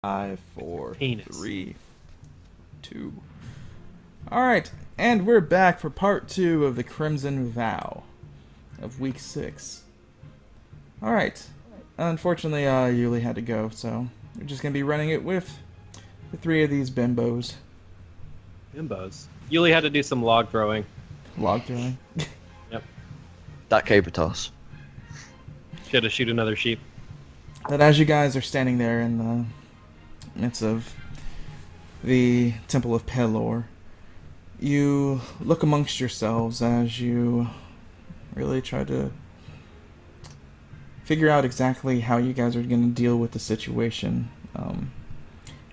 Five, four, Penis. three, two. Alright, and we're back for part two of the Crimson Vow of week 6. Alright. Unfortunately, Yuli had to go, so we're just gonna be running it with the three of these bimbos. Bimbos. Yuli had to do some log throwing. Log throwing. Yep. That caber toss. She had to shoot another sheep. But as you guys are standing there in the midst of the Temple of Pelor, you look amongst yourselves as you really try to figure out exactly how you guys are going to deal with the situation.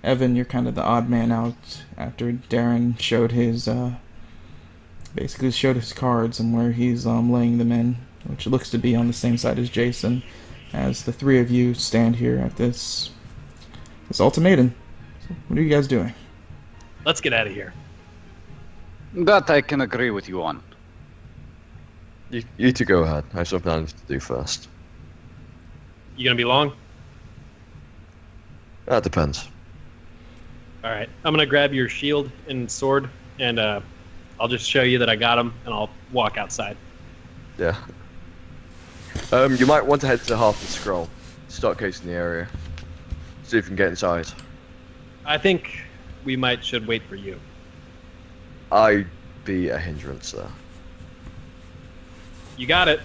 Evan, you're kind of the odd man out after Darren showed his basically showed his cards and where he's laying them in, which looks to be on the same side as Jason, as the three of you stand here at this ultimatum. So what are you guys doing? Let's get out of here. That I can agree with you on. You two go ahead. I have something I need to do first. You gonna be long? That depends. All right. I'm gonna grab your shield and sword, and I'll just show you that I got them, and I'll walk outside. Yeah. You might want to head to half the scroll. Start casing the area. See if you can get inside. I think we should wait for you. I'd be a hindrance there. You got it.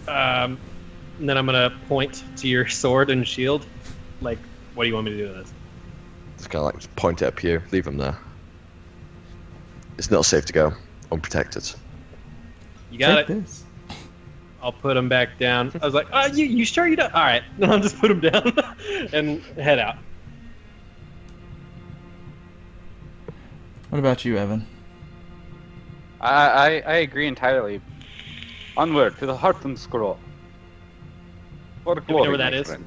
And then I'm gonna point to your sword and shield. Like, what do you want me to do with this? Just kind of like point it up here. Leave them there. It's not safe to go unprotected. You got Take it. this. I'll put them back down. I was like, oh, you sure you don't? All right. Then I'll just put them down and head out. What about you, Evan? I agree entirely. Onward to the Hearthstone Scroll. For Do we know glory, where that my is? friend.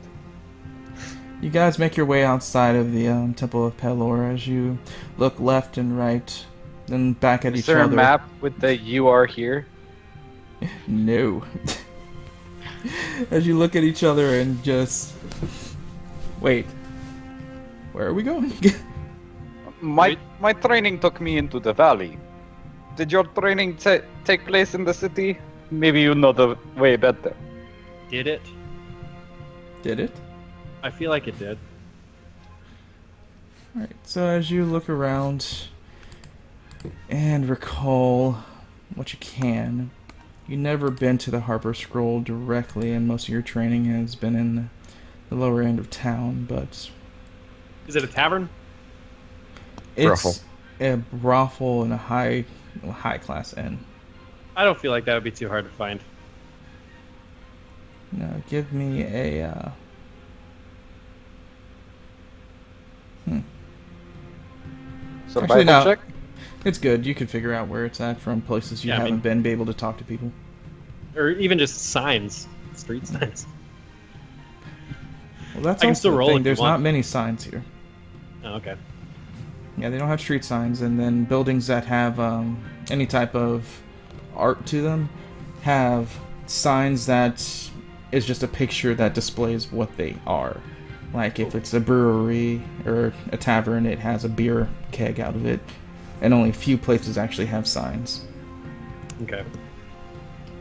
You guys make your way outside of the Temple of Pelor as you look left and right, then back at Is each there other. a map with the "You are here"? No. As you look at each other and just wait. Where are we going? My training took me into the valley. Did your training take place in the city? Maybe you know the way better. Did it? Did it? I feel like it did. Alright, so as you look around and recall what you can, you've never been to the Harper Scroll directly, and most of your training has been in the lower end of town, but Is it a tavern? it's Brothel. a brothel and a high class inn. I don't feel like that would be too hard to find. Now, give me a Survival Actually, no. check. It's good. You can figure out where it's at from places you Yeah, I haven't mean- been, be able to talk to people. Or even just signs. Street signs. Well, that's I can also still the roll thing. if you There's want. not many signs here. Oh, okay. Yeah, they don't have street signs, and then buildings that have any type of art to them have signs that is just a picture that displays what they are. Like if it's a brewery or a tavern, it has a beer keg out of it, and only a few places actually have signs. Okay.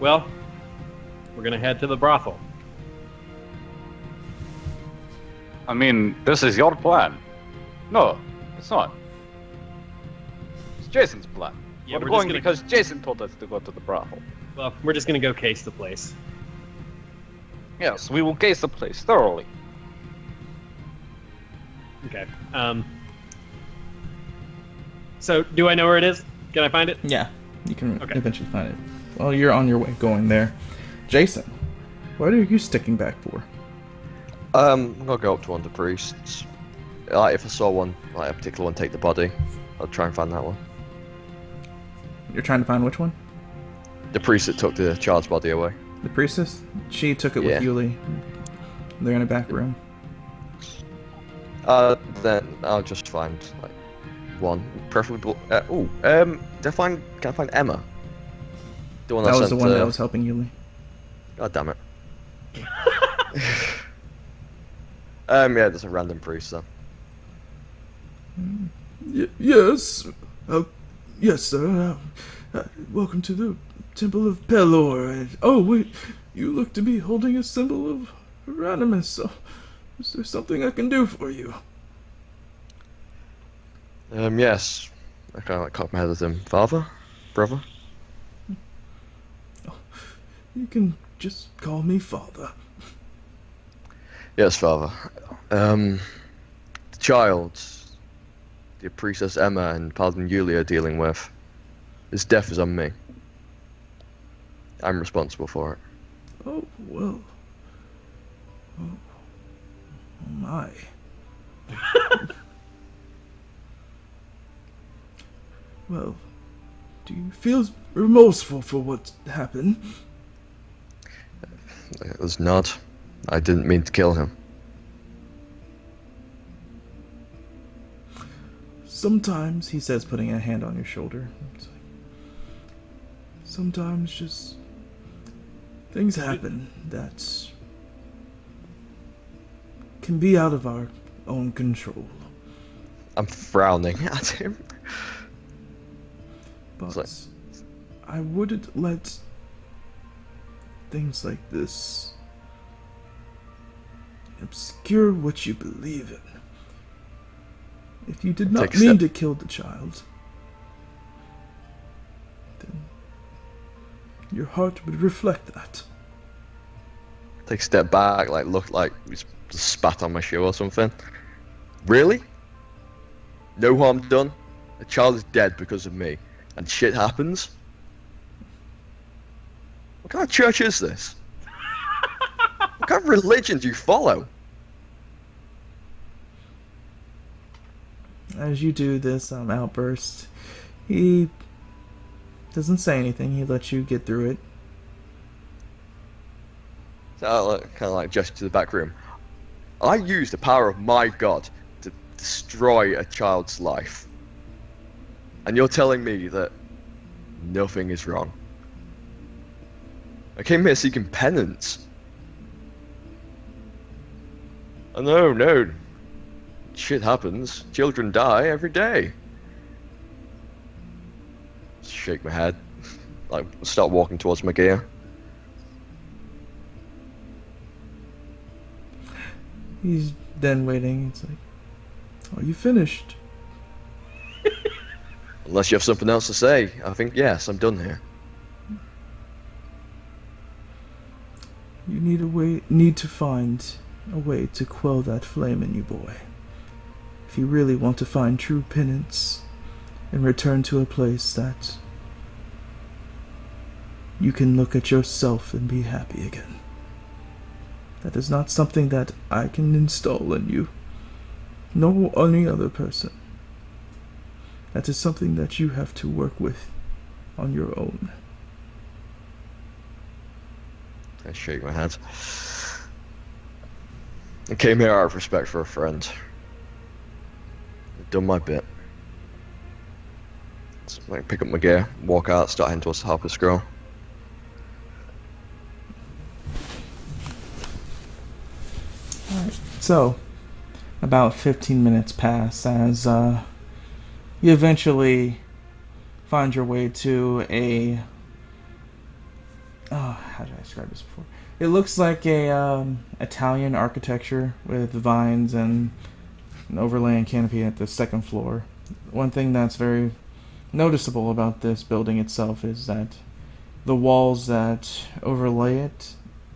Well, we're gonna head to the brothel. I mean, this is your plan. No, it's not. It's Jason's plan. Yeah, we're we're going just gonna- because Jason told us to go to the brothel. Well, we're just gonna go case the place. Yes, we will case the place thoroughly. Okay. So, do I know where it is? Can I find it? Yeah, you can Okay. eventually find it. Well, you're on your way going there. Jason, what are you sticking back for? I'm gonna go up to one of the priests. Like, if I saw one, like a particular one, take the body. I'll try and find that one. You're trying to find which one? The priest that took the child's body away. The priestess? She took it Yeah. with Yuli. They're in a back room. Then I'll just find like one, preferably. Can I find Emma? The one That I was the sent one to... that was helping Yuli. God damn it. Yeah, there's a random priest there. Yes. Yes, sir. Welcome to the Temple of Pelor. Oh, wait. You look to be holding a symbol of Ranimus. So, is there something I can do for you? Yes. I kind of like cock my head at him. Father? Brother? You can just call me Father. Yes, Father. The child, the Priestess Emma and Paladin Yulia are dealing with, his death is on me. I'm responsible for it. Oh, well. Oh, my. Well, do you feel remorseful for what happened? It was not. I didn't mean to kill him. Sometimes, he says, putting a hand on your shoulder, it's like, sometimes just things happen that can be out of our own control. I'm frowning at him. But like- I wouldn't let things like this obscure what you believe in. If you did not Take a mean step- to kill the child, then your heart would reflect that. Take a step back, like look like he's spat on my shoe or something. Really? No harm done? A child is dead because of me, and shit happens? What kind of church is this? What kind of religion do you follow? As you do this outburst, he doesn't say anything. He lets you get through it. So I kind of like gesture to the back room. I use the power of my god to destroy a child's life. And you're telling me that nothing is wrong. I came here seeking penance. Oh, no. Shit happens. Children die every day. Shake my head. Like, start walking towards my gear. He's then waiting. It's like, are you finished? Unless you have something else to say, I think yes, I'm done here. You need to find a way to quell that flame in you, boy. If you really want to find true penance and return to a place that you can look at yourself and be happy again. That is not something that I can install in you, nor any other person. That is something that you have to work with on your own. I shake my head. I came here out of respect for a friend. I've done my bit. So I pick up my gear, walk out, start heading towards the Harper Scroll. So, about 15 minutes pass as you eventually find your way to a... Oh, how did I describe this before? It looks like a Italian architecture with vines and an overlaying canopy at the second floor. One thing that's very noticeable about this building itself is that the walls that overlay it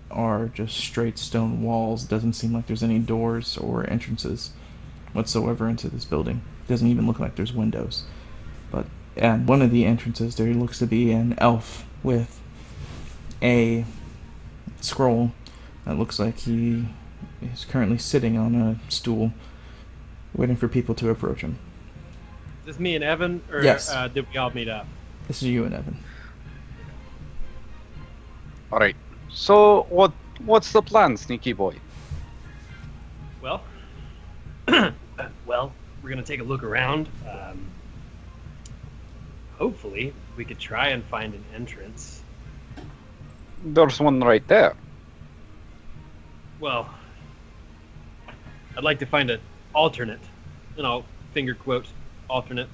are just straight stone walls. It doesn't seem like there's any doors or entrances whatsoever into this building. It doesn't even look like there's windows. But at one of the entrances there looks to be an elf with a scroll that looks like he is currently sitting on a stool waiting for people to approach him. Is this me and Evan, or Yes. did we all meet up? This is you and Evan. All right. So what's the plan, sneaky boy? Well, we're gonna take a look around. Hopefully, we could try and find an entrance. There's one right there. Well, I'd like to find an alternate, and I'll finger quote alternate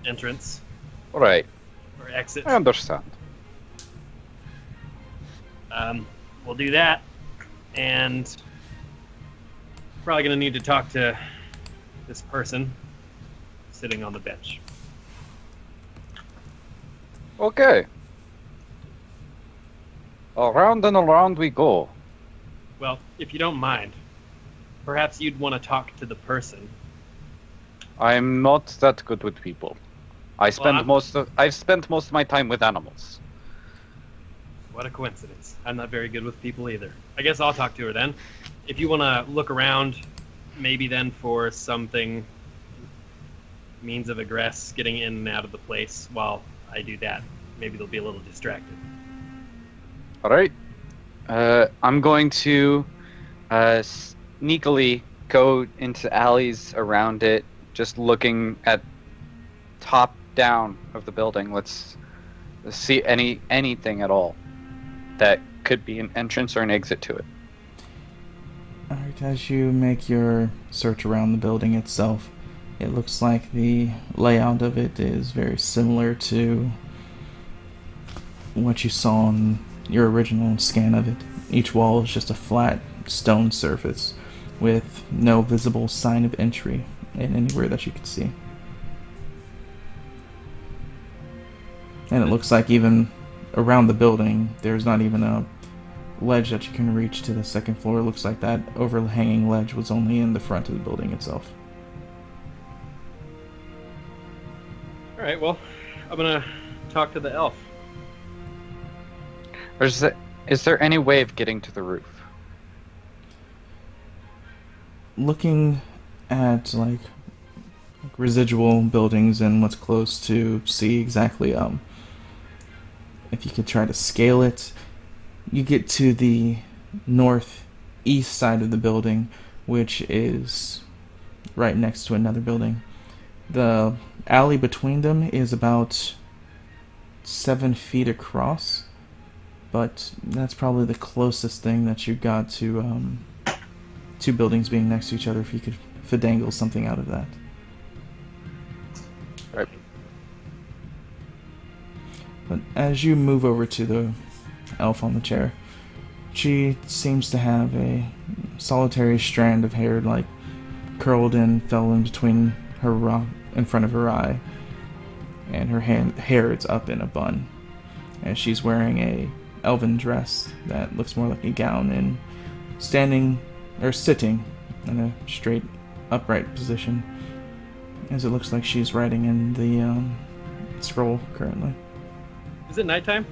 entrance Right. or exit. I understand. We'll do that, and probably gonna need to talk to this person sitting on the bench. Okay. Around and around we go. Well, if you don't mind, perhaps you'd want to talk to the person. I'm not that good with people. I've spent I'm- most of my time with animals. What a coincidence. I'm not very good with people either. I guess I'll talk to her then. If you want to look around, maybe then for something, means of egress, getting in and out of the place while I do that. Maybe they'll be a little distracted. All right. I'm going to sneakily go into alleys around it, just looking at top down of the building. Let's see anything at all that could be an entrance or an exit to it. Alright, as you make your search around the building itself, it looks like the layout of it is very similar to what you saw on your original scan of it. Each wall is just a flat stone surface with no visible sign of entry in anywhere that you can see. And it looks like even around the building, there's not even a ledge that you can reach to the second floor. It looks like that overhanging ledge was only in the front of the building itself. All right, well, I'm going to talk to the elf. Is there any way of getting to the roof? Looking at like residual buildings and what's close to see exactly if you could try to scale it, you get to the northeast side of the building, which is right next to another building. The alley between them is about 7 feet across, but that's probably the closest thing that you got to two buildings being next to each other, if you could finagle something out of that. Right. But as you move over to the elf on the chair, she seems to have a solitary strand of hair, like curled in, fell in between her in front of her eye, and her hair is up in a bun, and she's wearing a elven dress that looks more like a gown, and standing or sitting in a straight upright position, as it looks like she's writing in the scroll currently. Is it nighttime?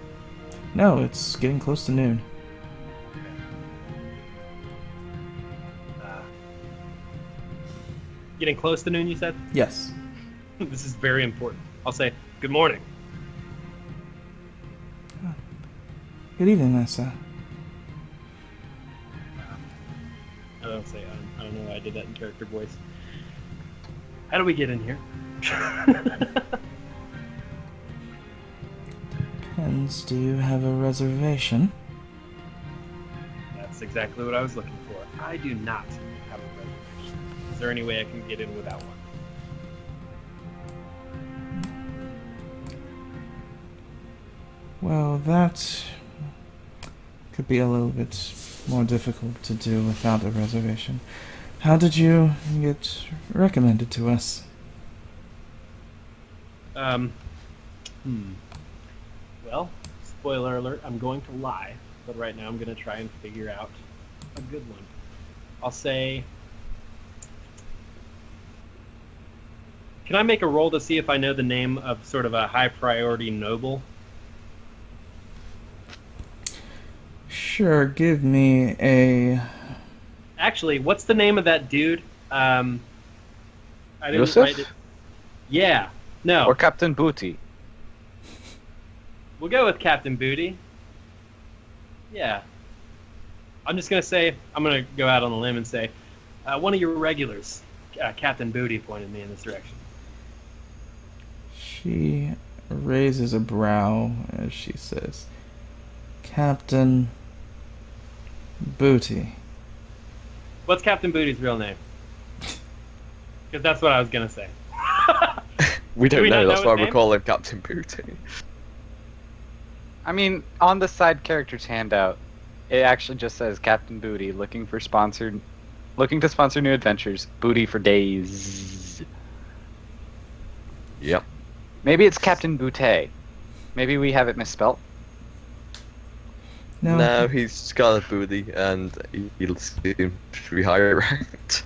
No, it's getting close to noon. Getting close to noon, you said? Yes. This is very important. I'll say, good morning. Good evening, Nessa. I don't know why I did that in character voice. How do we get in here? Depends, do you have a reservation? That's exactly what I was looking for. I do not have a reservation. Is there any way I can get in without one? Well, that could be a little bit more difficult to do without a reservation. How did you get recommended to us? Well, spoiler alert, I'm going to lie, but right now I'm going to try and figure out a good one. I'll say... Can I make a roll to see if I know the name of sort of a high priority noble? Sure, give me a... Actually, what's the name of that dude? I didn't Yusuf? write it. Yeah. No. Or Captain Booty? We'll go with Captain Booty. Yeah. I'm just going to say, I'm going to go out on a limb and say, one of your regulars, Captain Booty, pointed me in this direction. She raises a brow as she says, Captain Booty. What's Captain Booty's real name? Because that's what I was gonna say. We Do don't we not know. know That's his why we name? call him Captain Booty. I mean, on the side characters handout, it actually just says Captain Booty looking to sponsor new adventures. Booty for days. Yep. Maybe it's Captain Booty. Maybe we have it misspelt. No, No, he's got a booty, and he'll seem to be higher ranked.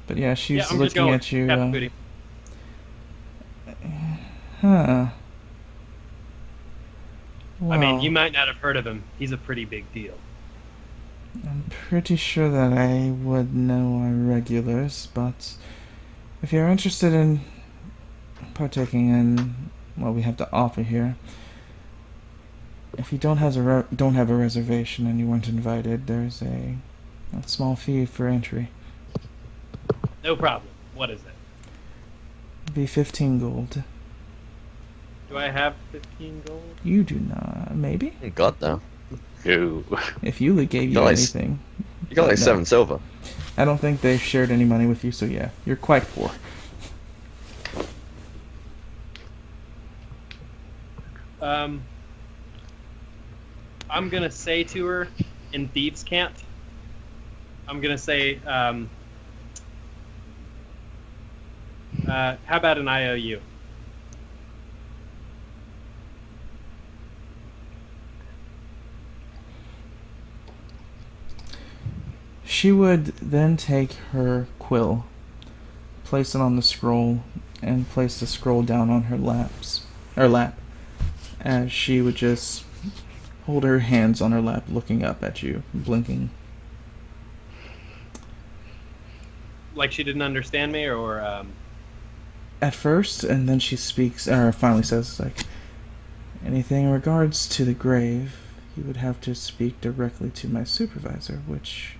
but yeah, she's Yeah, I'm just looking going at you. Captain Booty. Huh. I mean, Well, you might not have heard of him. He's a pretty big deal. I'm pretty sure that I would know our regulars, but if you're interested in partaking in what we have to offer here, if you don't have a reservation and you weren't invited, there's a small fee for entry. No problem. What is it? It'd be 15 gold. Do I have 15 gold? You do not, maybe? Oh, God, no. No. If Yuli gave you Nice. anything. You got like No. 7 silver. I don't think they've shared any money with you, so yeah, you're quite poor. I'm gonna say to her in Thieves' Cant. I'm gonna say, how about an IOU? She would then take her quill, place it on the scroll, and place the scroll down on her lap, as she would just hold her hands on her lap, looking up at you, blinking. Like she didn't understand me, or At first, and then she speaks, or finally says, like, anything in regards to the grave, you would have to speak directly to my supervisor, which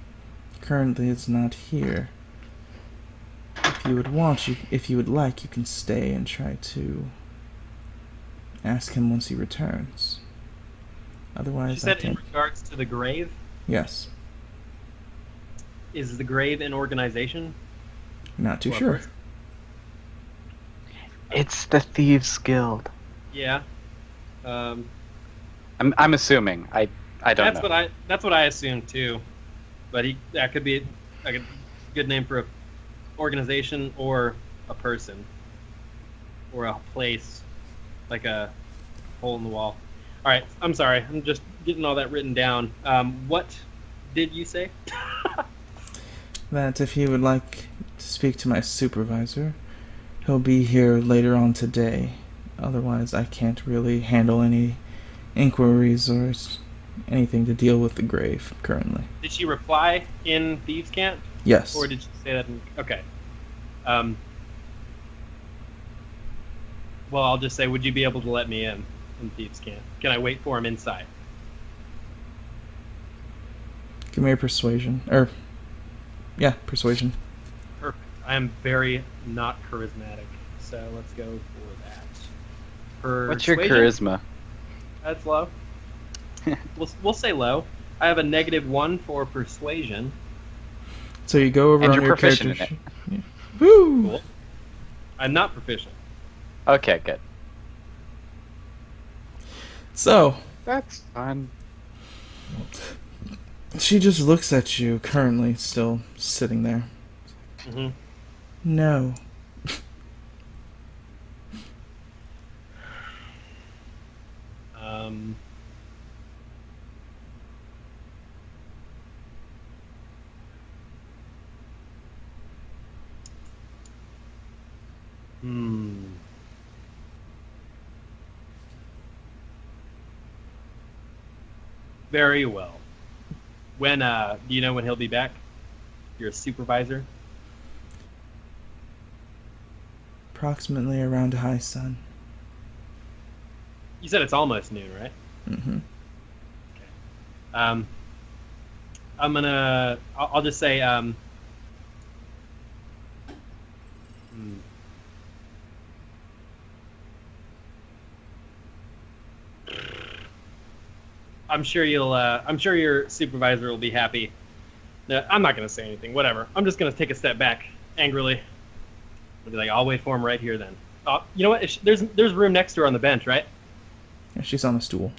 currently is not here. If you would like, you can stay and try to ask him once he returns. she Otherwise, I said in can't. regards to the grave. Yes, Is the grave an organization? not too Or a sure. person? It's the Thieves Guild. Yeah. I'm assuming. I don't know. That's what I assumed too. But that could be a good name for a organization or a person or a place, like a hole in the wall. All right, I'm sorry. I'm just getting all that written down. What did you say? That if you would like to speak to my supervisor, he'll be here later on today. Otherwise, I can't really handle any inquiries or anything to deal with the grave currently. Did she reply in Thieves' Cant? Yes. Or did she say that in... Okay. Well, I'll just say, would you be able to let me in Thieves' Cant? Can I wait for him inside? Give me a persuasion. Persuasion. Perfect. I am very not charismatic, so let's go for that. What's your Persuasion? charisma? That's low. We'll say low. I have a -1 for persuasion. So you go over And on you're your proficient character in sheet. Yeah. Woo! Cool. I'm not proficient. Okay, good. So That's fun. she just looks at you, currently still sitting there. hmm No. Um, hmm. Very well. When do you know when he'll be back? You're a supervisor. Approximately around high sun. You said it's almost noon, right? Mm-hmm. I'll just say I'm sure your supervisor will be happy Yeah, I'm not gonna say anything. Whatever. I'm just gonna take a step back angrily. I'll be like, I'll wait for him right here then. You know what? There's room next to her on the bench, right? Yeah, she's on a stool.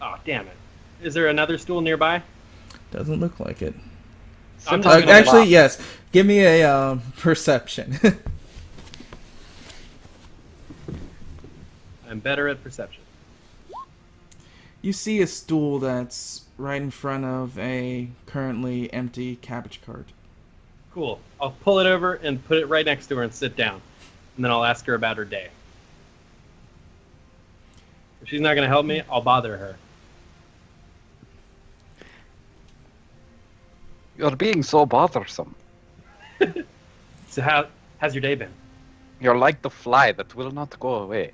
Oh, damn it. Is there another stool nearby? Doesn't look like it. I'm Sit just on gonna- the Actually, box. yes. Give me a perception. I'm better at perception. You see a stool that's right in front of a currently empty cabbage cart. Cool. I'll pull it over and put it right next to her and sit down. And then I'll ask her about her day. If she's not gonna help me, I'll bother her. You're being so bothersome. So how's your day been? You're like the fly that will not go away.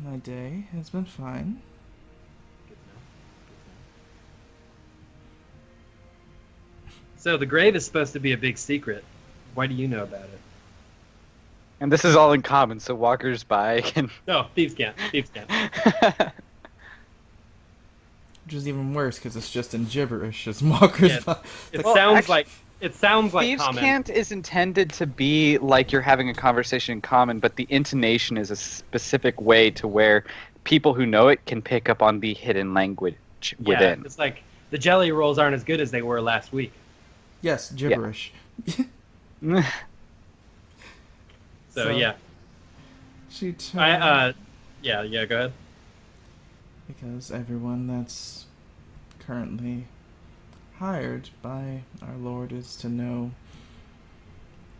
My day has been fine. So the grave is supposed to be a big secret. Why do you know about it? And this is all in common, so walkers by can. No, thieves can't. Thieves can't. Which is even worse because it's just in gibberish as walkers Yeah. by. It Well, sounds actually- like Thieves common. can't is intended to be like you're having a conversation in common, but the intonation is a specific way to where people who know it can pick up on the hidden language Yeah, within. it's like the jelly rolls aren't as good as they were last week. Yes, gibberish. So, So- yeah, She turned yeah, go ahead. because everyone that's currently hired by our Lord is to know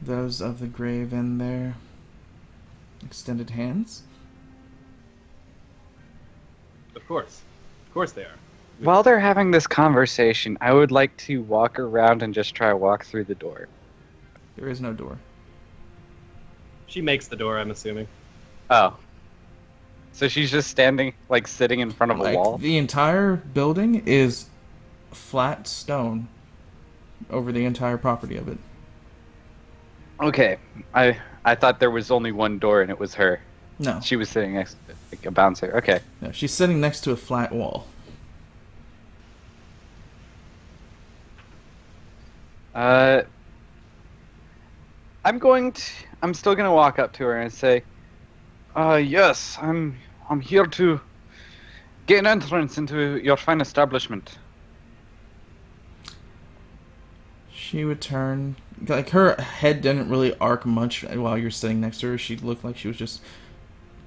those of the grave and their extended hands. Of course they are. While they're having this conversation, I would like to walk around and just try to walk through the door. There is no door. She makes the door, I'm assuming. Oh. So she's just standing, like sitting in front of a Like, wall? the entire building is flat stone over the entire property of it. Okay. I thought there was only one door and it was her. No, She was sitting next to like a bouncer. Okay. no, she's sitting next to a flat wall. I'm still gonna walk up to her and say, yes, I'm here to gain entrance into your fine establishment. She would turn, like her head didn't really arc much while you're sitting next to her. She looked like she was just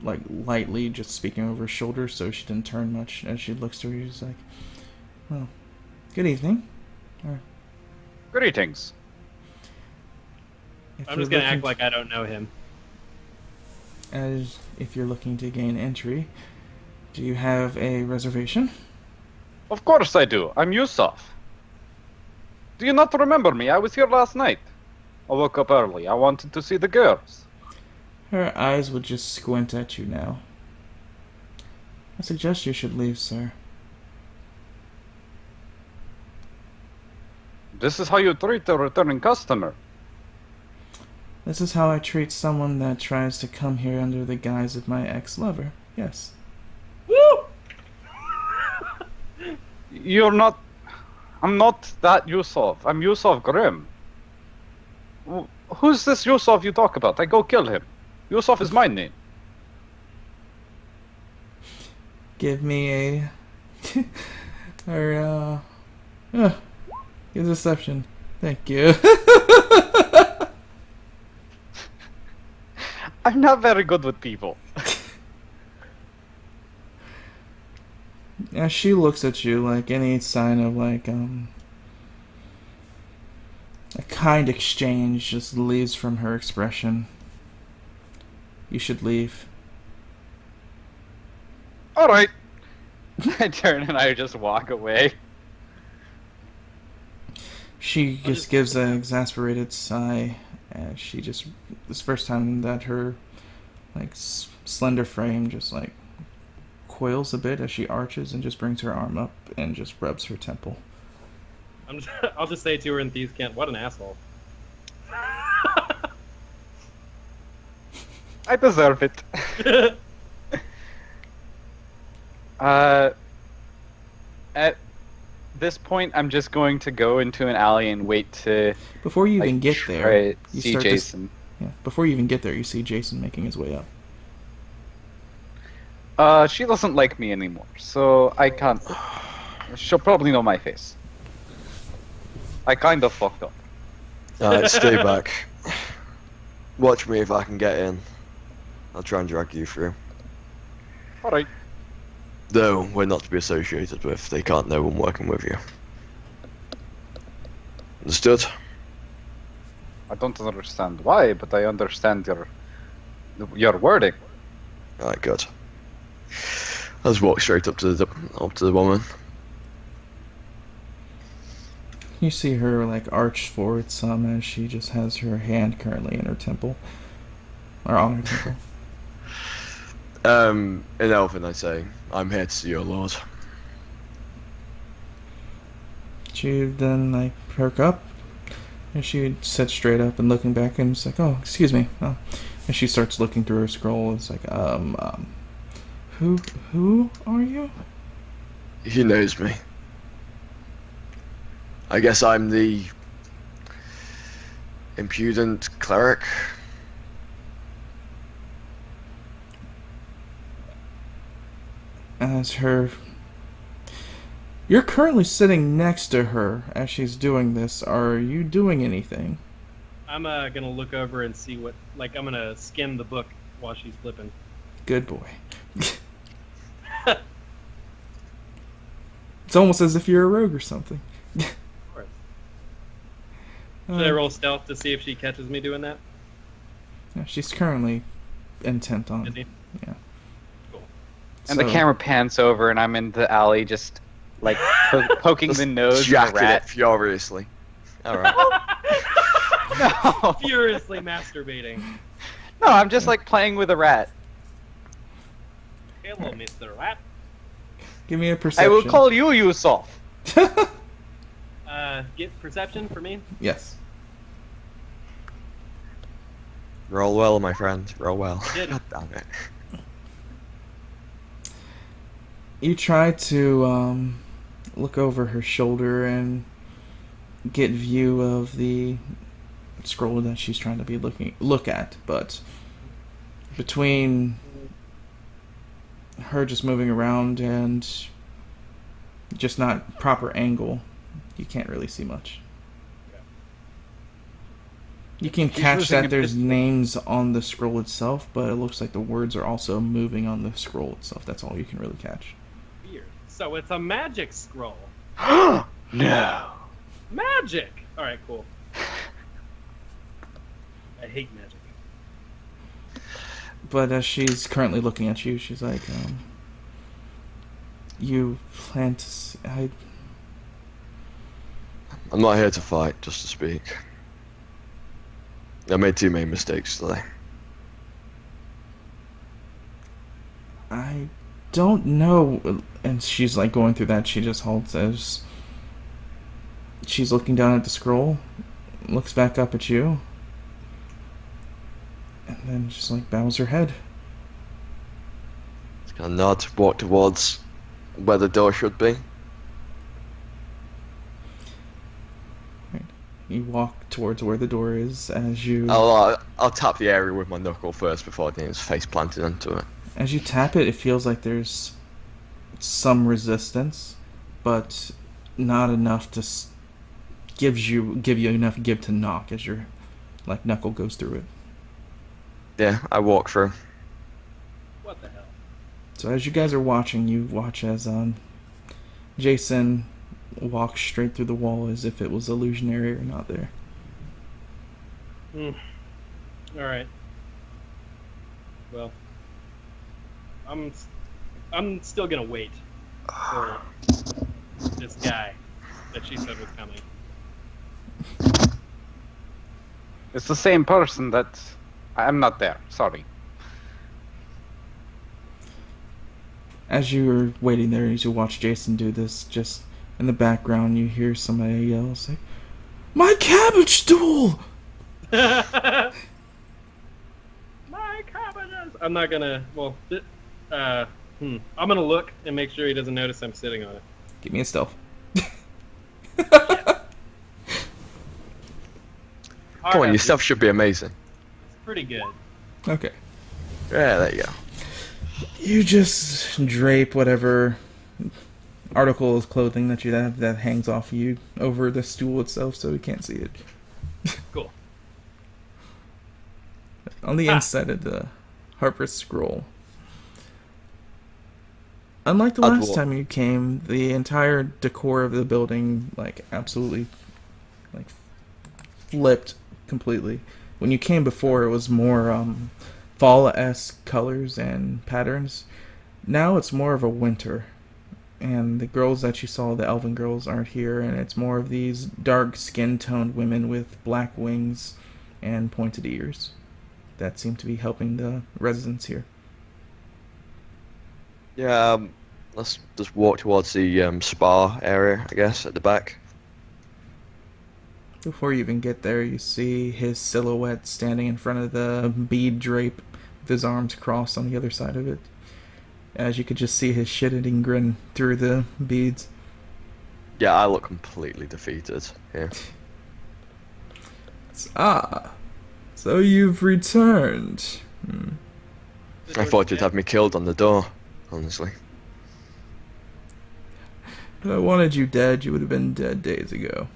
like lightly just speaking over her shoulder, so she didn't turn much. As she looks to her, she's like, "Well, good evening." Greetings. If I'm you're just gonna looking act like I don't know him. as if you're looking to gain entry, do you have a reservation? Of course I do. I'm Yusuf. Do you not remember me? I was here last night. I woke up early. I wanted to see the girls. Her eyes would just squint at you now. I suggest you should leave, sir. This is how you treat a returning customer. This is how I treat someone that tries to come here under the guise of my ex-lover. Yes. Woo! You're not... I'm not that Yusuf. I'm Yusuf Grimm. Who's this Yusuf you talk about? I go kill him. Yusuf is my name. Give me a... or, give deception. Thank you. I'm not very good with people. As she looks at you, like any sign of like a kind exchange just leaves from her expression. You should leave. All right. I turn and I just walk away. She I'll just just- gives an exasperated sigh as she just this first time that her like slender frame just like coils a bit as she arches and just brings her arm up and just rubs her temple. I'll just say to her in Thieves Can't, what an asshole. I deserve it. this point, I'm just going to go into an alley and wait to Before you even like, get try there, to you see start Jason. yeah. Before you even get there, you see Jason making his way up. She doesn't like me anymore, so I can't. She'll probably know my face. I kind of fucked up. Alright, stay back. Watch me if I can get in. I'll try and drag you through. Alright. Though, we're not to be associated with. They can't know I'm working with you. Understood? I don't understand why, but I understand your wording. Alright, good. Let's walk straight up to the woman. You see her like arch forward some as she just has her hand currently in her temple, or on her temple. In Elven, I say, I'm here to see your lord. She then like perk up, and she sits straight up and looking back and it's like, oh, excuse me. Oh. And she starts looking through her scroll. It's like, who are you? He knows me. I guess I'm the impudent cleric. As her, you're currently sitting next to her as she's doing this. Are you doing anything? I'm gonna look over and see what. Like, I'm gonna skim the book while she's flipping. Good boy. It's almost as if you're a rogue or something. Of course. Should I roll stealth to see if she catches me doing that? Yeah, she's currently intent on. Is he? Yeah. Cool. And the camera pans over, and I'm in the alley, just like poking the nose of the Jacking it rat. furiously. Alright. No, Furiously masturbating. no, I'm just like playing with a rat. Hello, Mr. Rat. Give me a I perception. will call you Yusuf. Get perception for me. Yes. Roll well, my friend. Roll well. Did. God damn it. You try to look over her shoulder and get view of the scroll that she's trying to look at, but between her just moving around and just not proper angle, you can't really see much. You can catch losing that a there's bit- names on the scroll itself, but it looks like the words are also moving on the scroll itself. That's all you can really catch. Weird. So it's a magic scroll. No. Magic. All right, cool. I hate magic. But as she's currently looking at you, she's like, you plan to I'm not here to fight, just to speak. I made two main mistakes today. I don't know. And she's like going through that. She just halts as she's looking down at the scroll, looks back up at you, and then just like bows her head. Just gonna nod, walk towards where the door should be. You walk towards where the door is as you I'll tap the area with my knuckle first before getting his face planted into it. as you tap it. It feels like there's some resistance, but not enough to give you enough give to knock as your like knuckle goes through it. Yeah, I walk through. What the hell? So as you guys are watching, you watch as Jason walks straight through the wall as if it was illusionary or not there. All right. Well, I'm still gonna wait for this guy that she said was coming. It's the same person that I'm not there. Sorry. As you were waiting there, as you watch Jason do this, just in the background, you hear somebody yell, say, "My cabbage stool!" My cabbages! I'm not gonna. Well, I'm gonna look and make sure he doesn't notice I'm sitting on it. Give me a stealth. Come on, your stuff should be amazing. It's pretty good. Okay. Yeah, there you go. You just drape whatever article of clothing that you have that hangs off you over the stool itself so we can't see it. Cool. On the inside of the Harper Scroll. Unlike the I'd last walk. time you came, the entire decor of the building, like, absolutely, like, flipped completely. When you came before, it was more, fall-esque colors and patterns. Now it's more of a winter. And the girls that you saw, the elven girls, aren't here, and it's more of these dark skin-toned women with black wings and pointed ears that seem to be helping the residents here. Yeah, let's just walk towards the spa area, I guess, at the back. Before you even get there, you see his silhouette standing in front of the bead drape with his arms crossed on the other side of it. As you could just see his shit-eating grin through the beads. Yeah, I look completely defeated here. So you've returned. I thought you'd have me killed on the door, honestly. If I wanted you dead, you would have been dead days ago.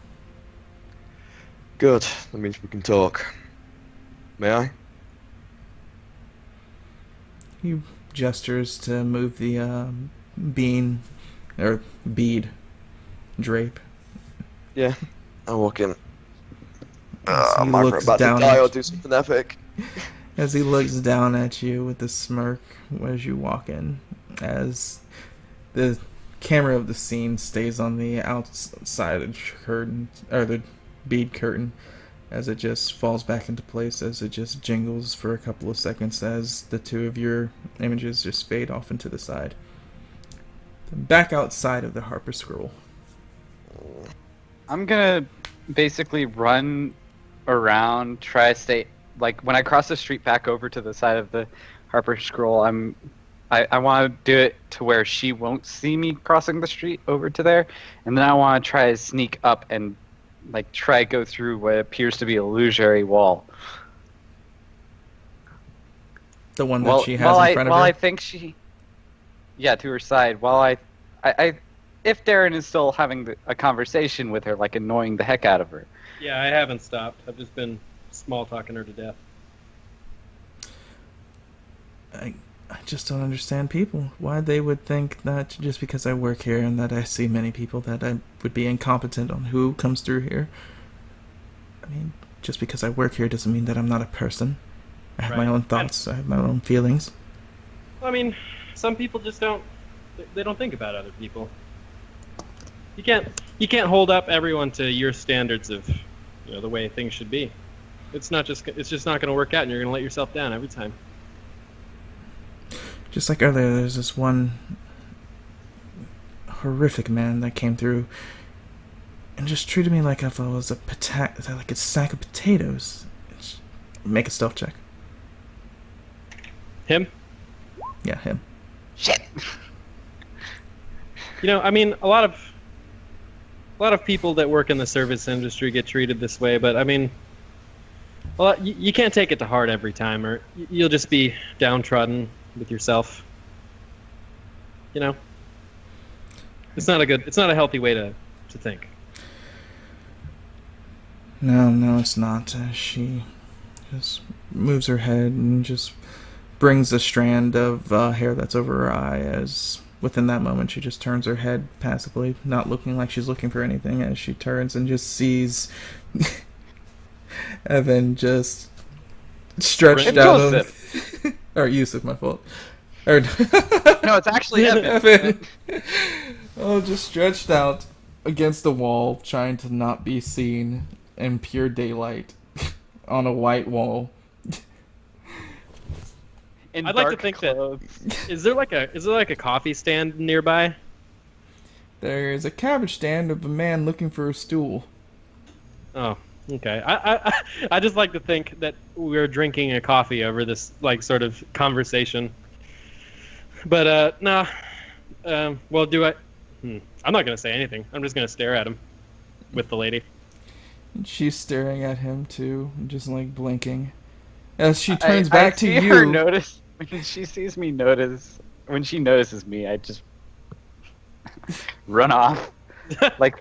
Good, that means we can talk. May I? He gestures to move the bead drape. Yeah, I'll walk in. As he I'm either looks about to down die at- or do something epic. As he looks down at you with a smirk as you walk in, as the camera of the scene stays on the outside of the curtain, or the bead curtain, as it just falls back into place, as it just jingles for a couple of seconds as the two of your images just fade off into the side. Then back outside of the Harper Scroll. I'm gonna basically run around, try to stay like when I cross the street back over to the side of the Harper Scroll. I want to do it to where she won't see me crossing the street over to there, and then I want to try to sneak up and like try to go through what appears to be a illusory wall. The one that she has in front of while her. I think she, yeah, to her side. While I if Darren is still having a conversation with her, like annoying the heck out of her. Yeah, I haven't stopped. I've just been small talking her to death. I just don't understand people. Why they would think that just because I work here and that I see many people that I would be incompetent on who comes through here. I mean, just because I work here doesn't mean that I'm not a person. I have my Right. own thoughts. I have my own feelings. I mean, some people just don't. They don't think about other people. You can't hold up everyone to your standards of, the way things should be. It's just not going to work out, and you're going to let yourself down every time. Just like earlier, there's this one horrific man that came through and just treated me like if I was like a sack of potatoes. Make a stealth check. Him? Yeah, him. Shit. I mean, a lot of people that work in the service industry get treated this way, but I mean, you can't take it to heart every time, or you'll just be downtrodden with yourself. It's not a healthy way to think. No, it's not. She just moves her head and just brings a strand of hair that's over her eye as within that moment she just turns her head passively, not looking like she's looking for anything, as she turns and just sees Evan just stretched It's out Joseph. or Yusuf, my fault. Or No, it's actually Evan. Evan. Oh, just stretched out against the wall, trying to not be seen in pure daylight on a white wall. In I'd like to dark think clothes. that is there like a coffee stand nearby? There's a cabbage stand of a man looking for a stool. Oh, okay. I just like to think that we're drinking a coffee over this sort of conversation. But nah. Well, do I? I'm not gonna say anything. I'm just gonna stare at him. with the lady. And she's staring at him too, just like blinking. As she turns back I to see you. her notice when she sees me notice. When she notices me, I just run off, like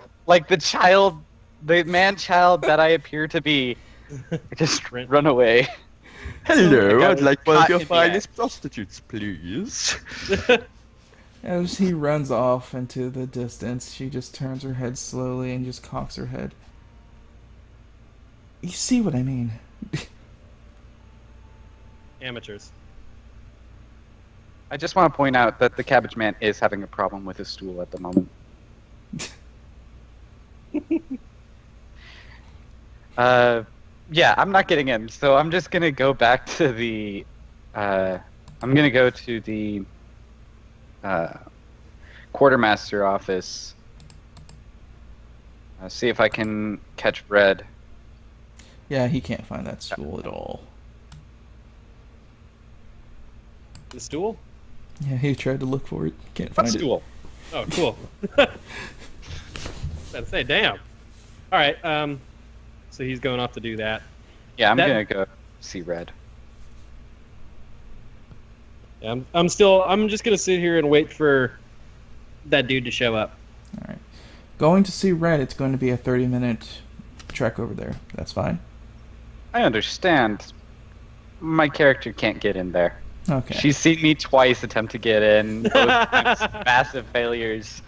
the man-child that I appear to be. I just run away. Hello, I I'd was like one of caught your in the finest act. prostitutes, please. As he runs off into the distance, she just turns her head slowly and just cocks her head. You see what I mean? Amateurs. I just want to point out that the Cabbage Man is having a problem with his stool at the moment. Yeah, I'm not getting in, so I'm just gonna go back to the. I'm gonna go to the quartermaster office. See if I can catch Red. Yeah, he can't find that stool at all. The stool? Yeah, he tried to look for it, can't What find it. stool? Oh, cool. About to say, damn. All right. So he's going off to do that. Yeah, I'm That- gonna go see Red. Yeah, I'm just gonna sit here and wait for that dude to show up. Alright. Going to see Red, it's going to be a 30-minute trek over there. That's fine? I understand. My character can't get in there. Okay. She's seen me twice attempt to get in, both times massive failures.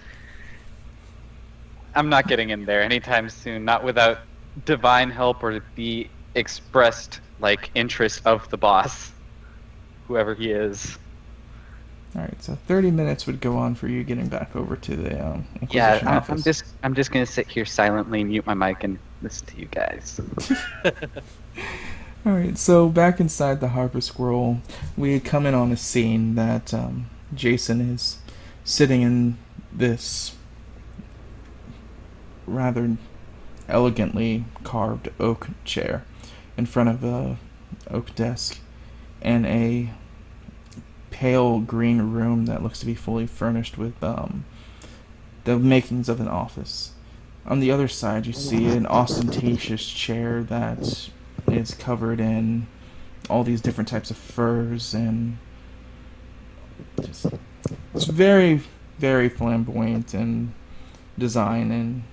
I'm not getting in there anytime soon, not without divine help or the expressed interest of the boss, whoever he is. Alright, so 30 minutes would go on for you getting back over to the Inquisition Yeah, office. I'm just gonna sit here silently, mute my mic, and listen to you guys. Alright, so back inside the Harper Squirrel, we come in on a scene that Jason is sitting in this rather elegantly carved oak chair in front of a oak desk and a pale green room that looks to be fully furnished with the makings of an office. On the other side, you see an ostentatious chair that is covered in all these different types of furs and just it's very, very flamboyant in design and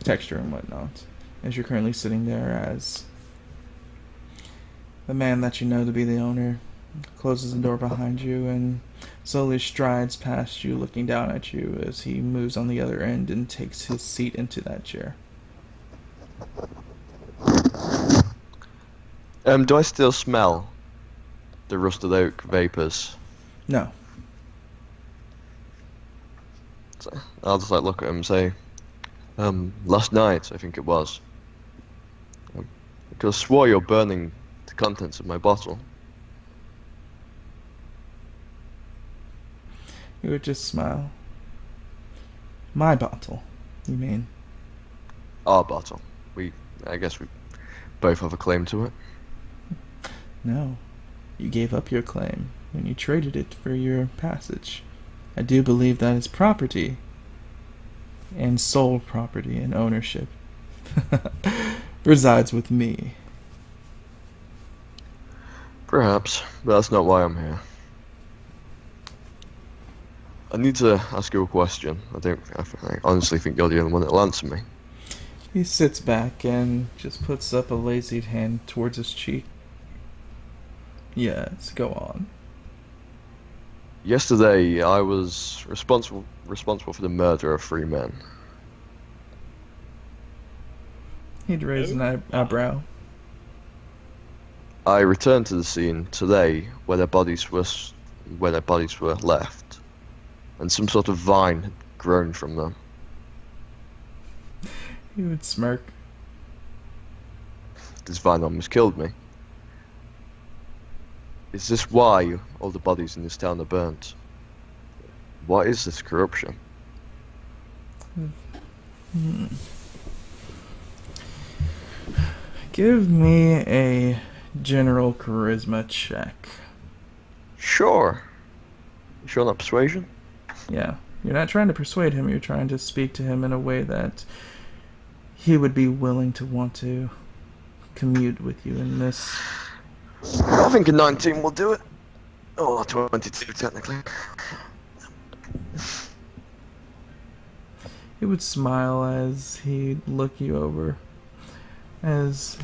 texture and whatnot. As you're currently sitting there as the man that you know to be the owner closes the door behind you and slowly strides past you, looking down at you as he moves on the other end and takes his seat into that chair. Do I still smell the rusted oak vapors? No. So I'll just look at him and say, last night I think it was. I could have swore you're burning the contents of my bottle. He would just smile. My bottle, you mean? Our bottle. I guess we both have a claim to it. No. You gave up your claim when you traded it for your passage. I do believe that is property. And sole property and ownership resides with me. Perhaps, but that's not why I'm here. I need to ask you a question. I honestly think you're the only one that'll answer me. He sits back and just puts up a lazy hand towards his cheek. Yes, go on. Yesterday, I was responsible for the murder of 3 men. He'd raise an eyebrow. I returned to the scene today where their bodies were left, and some sort of vine had grown from them. He would smirk. This vine almost killed me. Is this why all the bodies in this town are burnt? What is this corruption? Give me a general charisma check. Sure. You sure not persuasion? Yeah. You're not trying to persuade him, you're trying to speak to him in a way that he would be willing to want to commute with you in this. I think a 19 will do it. Oh, 22 technically. He would smile as he'd look you over, as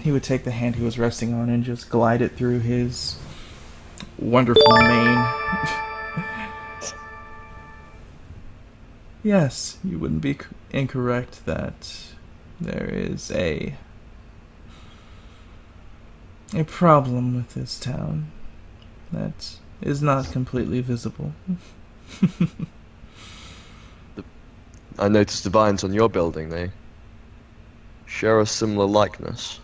he would take the hand he was resting on and just glide it through his wonderful mane. Yes, you wouldn't be incorrect that there is a problem with this town that is not completely visible. I noticed the vines on your building, they share a similar likeness.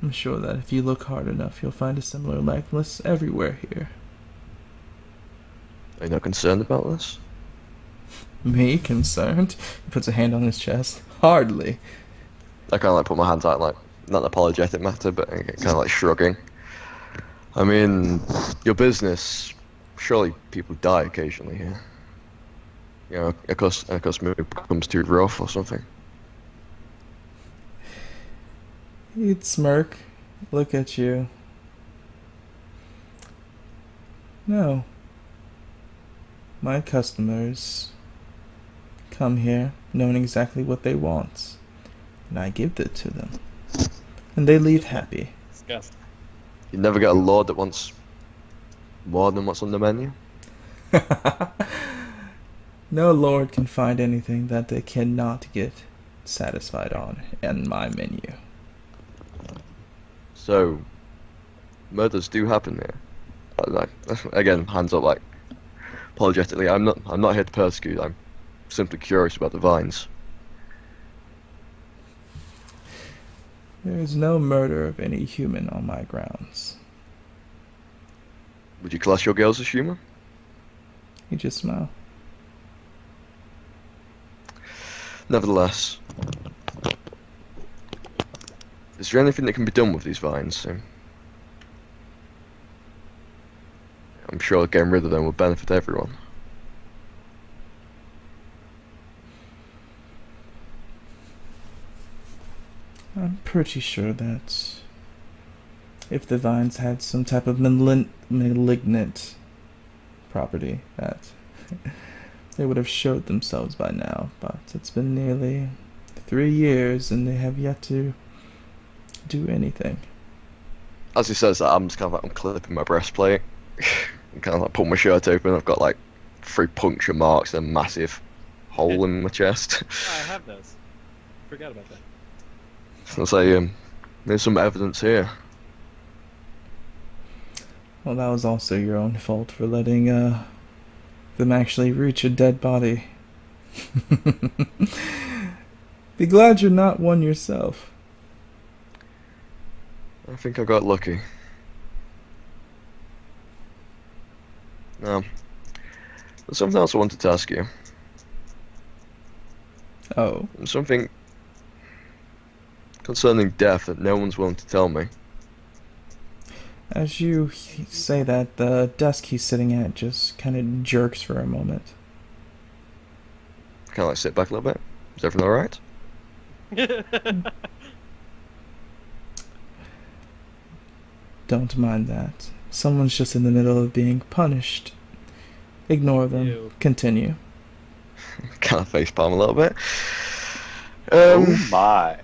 I'm sure that if you look hard enough, you'll find a similar likeness everywhere here. Are you not concerned about this? Me concerned? He puts a hand on his chest. Hardly. I kind of like put my hands out, like, not an apologetic matter, but kind of like shrugging. I mean, your business, surely people die occasionally here. You know, a customer becomes too rough or something. He'd smirk, look at you. No. My customers come here knowing exactly what they want, and I give it to them. And they leave happy. Disgusting. You never get a lord that wants more than what's on the menu? No lord can find anything that they cannot get satisfied on in my menu. So, murders do happen here. Like, again, hands up, like, apologetically. I'm not here to persecute. I'm simply curious about the vines. There is no murder of any human on my grounds. Would you class your girls as human? He just smiled. Nevertheless, is there anything that can be done with these vines? I'm sure getting rid of them would benefit everyone. I'm pretty sure that if the vines had some type of malignant property, that they would have showed themselves by now. But it's been nearly 3 years and they have yet to do anything. As he says that, I'm just kind of like unclipping my breastplate. I'm kind of like pulling my shirt open. I've got like 3 puncture marks and a massive hole in my chest. Oh, I have those. Forgot about that. I'll say, there's some evidence here. Well, that was also your own fault for letting them actually reach a dead body. Be glad you're not one yourself. I think I got lucky. Now, there's something else I wanted to ask you. Oh. Something concerning death that no one's willing to tell me. As you say that, the desk he's sitting at just kind of jerks for a moment. Kind of like sit back a little bit. Is everything alright? Don't mind that. Someone's just in the middle of being punished. Ignore them. Ew. Continue. Kind of facepalm a little bit. Oh my.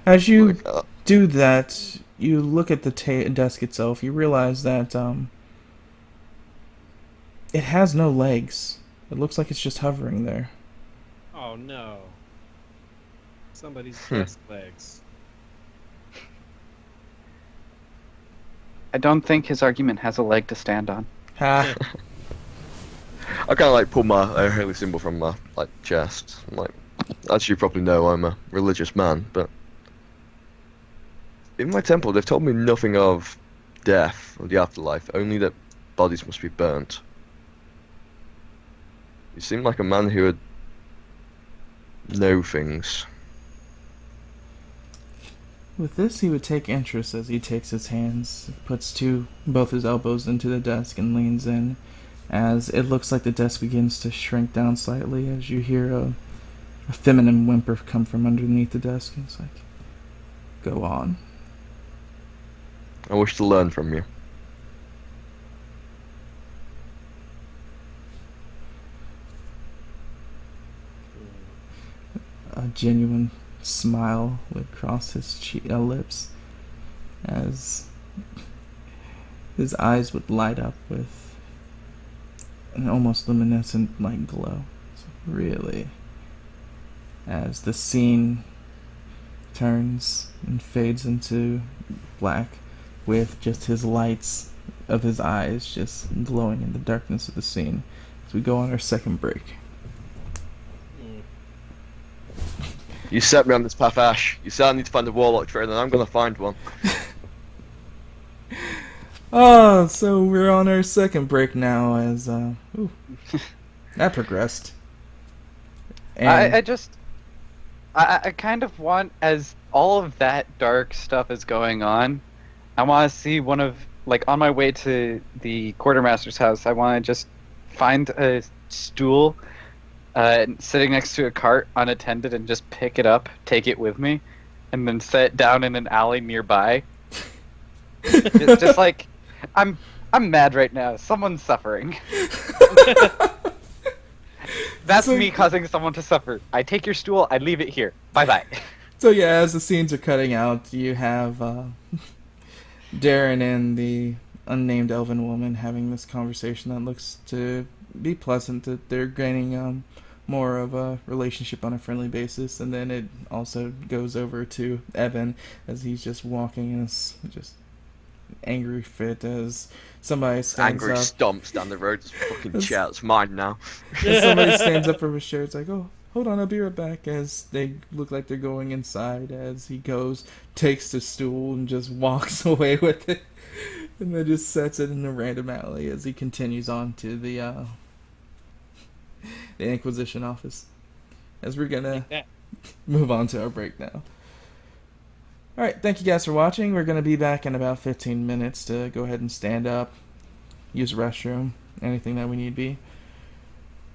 As you do that, you look at the desk itself. You realize that it has no legs. It looks like it's just hovering there. Oh no. Somebody's desk legs. I don't think his argument has a leg to stand on. Ha! I kind of like pull my holy symbol from my like chest. I'm like, as you probably know, I'm a religious man, but in my temple, they've told me nothing of death or the afterlife, only that bodies must be burnt. You seem like a man who would know things. With this, he would take interest as he takes his hands, puts both his elbows into the desk and leans in, as it looks like the desk begins to shrink down slightly as you hear a feminine whimper come from underneath the desk. And it's like, go on. I wish to learn from you. A genuine smile would cross his lips as his eyes would light up with an almost luminescent light glow. So really, as the scene turns and fades into black with just his lights of his eyes just glowing in the darkness of the scene as we go on our second break. You set me on this path, Ash. You said I need to find a warlock trainer, and I'm gonna find one. Oh, so we're on our second break now as, ooh, that progressed. And I kind of want, as all of that dark stuff is going on, I want to see one of, like, on my way to the quartermaster's house, I want to just find a stool sitting next to a cart unattended and just pick it up, take it with me, and then set it down in an alley nearby. just like, I'm mad right now. Someone's suffering. That's So- me causing someone to suffer. I take your stool, I leave it here. Bye-bye. So yeah, as the scenes are cutting out, you have Darren and the unnamed elven woman having this conversation that looks to be pleasant, that they're gaining more of a relationship on a friendly basis, and then it also goes over to Evan as he's just walking in this just angry fit as somebody stands Angry up. stomps down the road. This fucking chair, it's mine now. As somebody stands up from his chair, it's like, oh, hold on, I'll be right back, as they look like they're going inside, as he goes, takes the stool, and just walks away with it, and then just sets it in a random alley as he continues on to the Inquisition office. As we're gonna Yeah. move on to our break now. Alright, thank you guys for watching. We're gonna be back in about 15 minutes to go ahead and stand up, use the restroom, anything that we need be.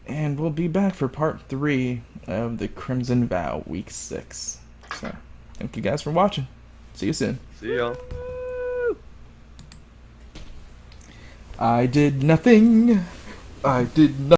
And we'll be back for part 3 of the Crimson Vow, week 6. So, thank you guys for watching. See you soon. See ya. I did nothing. I did nothing.